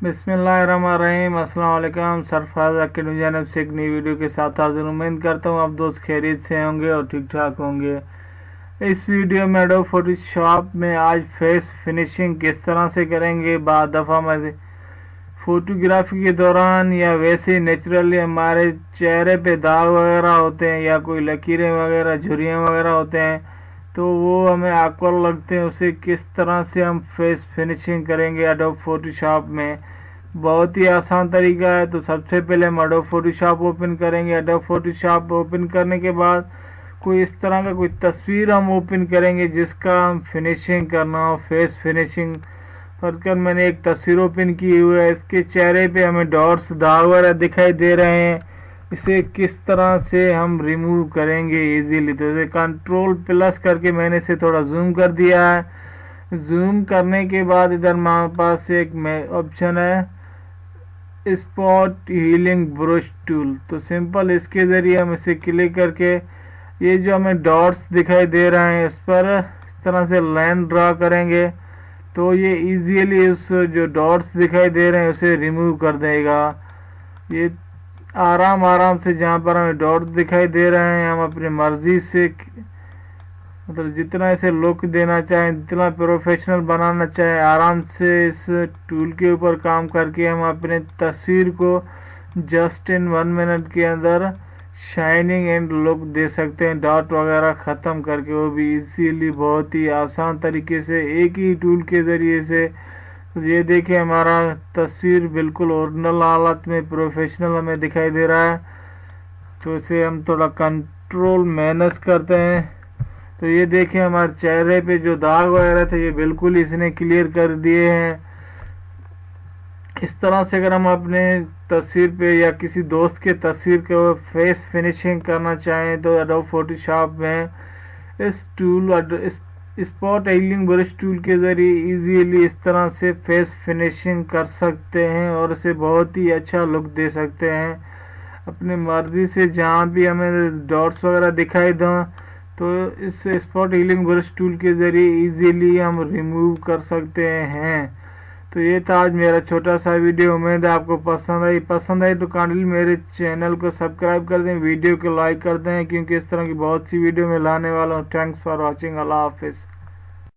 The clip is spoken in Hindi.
बिस्मिल्लाहिर्रहमानिर्रहीम। अस्सलाम वालेकुम। सरफराज अकेडमी जानब से एक नई वीडियो के साथ हाजिर। उम्मीद करता हूँ आप दोस्त खैरियत से होंगे और ठीक ठाक होंगे। इस वीडियो में एडोब फोटोशॉप में आज फेस फिनिशिंग किस तरह से करेंगे। बाद दफ़ा में फोटोग्राफी के दौरान या वैसे नेचुरली हमारे चेहरे पे दाग वगैरह होते हैं या कोई लकीरें वगैरह झुर्रियाँ वगैरह होते हैं तो वो हमें ऑकवर्ड लगते हैं, उसे किस तरह से हम फेस फिनिशिंग करेंगे एडोब फोटोशॉप में। बहुत ही आसान तरीका है। तो सबसे पहले हम एडोब फोटोशॉप ओपन करेंगे। एडोब फोटोशॉप ओपन करने के बाद कोई इस तरह का कोई तस्वीर हम ओपन करेंगे जिसका हम फिनिशिंग करना हो, फेस फिनिशिंग। फर्कर मैंने एक तस्वीर ओपन की हुई है, इसके चेहरे पे हमें डॉट्स दाग वगैरह दिखाई दे रहे हैं। इसे किस तरह से हम रिमूव करेंगे इजीली। तो इसे कंट्रोल प्लस करके मैंने इसे थोड़ा जूम कर दिया है। जूम करने के बाद इधर हमारे पास एक ऑप्शन है स्पॉट हीलिंग ब्रश टूल। तो सिंपल इसके ज़रिए हम इसे क्लिक करके ये जो हमें डॉट्स दिखाई दे रहे हैं इस पर इस तरह से लाइन ड्रा करेंगे तो ये इजीली उस जो डॉट्स दिखाई दे रहे हैं उसे रिमूव कर देगा। ये आराम से जहाँ पर हमें डॉट्स दिखाई दे रहे हैं हम अपनी मर्जी से मतलब जितना इसे लुक देना चाहें, जितना प्रोफेशनल बनाना चाहें, आराम से इस टूल के ऊपर काम करके हम अपने तस्वीर को जस्ट इन 1 मिनट के अंदर शाइनिंग एंड लुक दे सकते हैं, डॉट वगैरह ख़त्म करके, वो भी इजीली बहुत ही आसान तरीके से एक ही टूल के ज़रिए से। तो ये देखिए हमारा तस्वीर बिल्कुल ओरिजिनल हालत में प्रोफेशनल हमें दिखाई दे रहा है। तो इसे हम थोड़ा कंट्रोल मैनेज करते हैं तो ये देखिए हमारे चेहरे पे जो दाग वगैरह थे ये बिल्कुल इसने क्लियर कर दिए हैं। इस तरह से अगर हम अपने तस्वीर पे या किसी दोस्त के तस्वीर को फेस फिनिशिंग करना चाहें तो एडोब फोटोशॉप में इस tool spot healing brush tool के ज़रिए इजीली इस तरह से फेस फिनिशिंग कर सकते हैं और इसे बहुत ही अच्छा लुक दे सकते हैं अपनी मर्ज़ी से। जहाँ भी हमें डॉट्स वगैरह दिखाई दें तो इस स्पॉट हीलिंग ब्रश टूल के ज़रिए इजीली हम रिमूव कर सकते हैं। तो ये था आज मेरा छोटा सा वीडियो। उम्मीद है आपको पसंद आई तो काइंडली मेरे चैनल को सब्सक्राइब कर दें, वीडियो को लाइक कर दें क्योंकि इस तरह की बहुत सी वीडियो में लाने वाला हूँ। Thanks for watching. अल्लाह हाफिज़।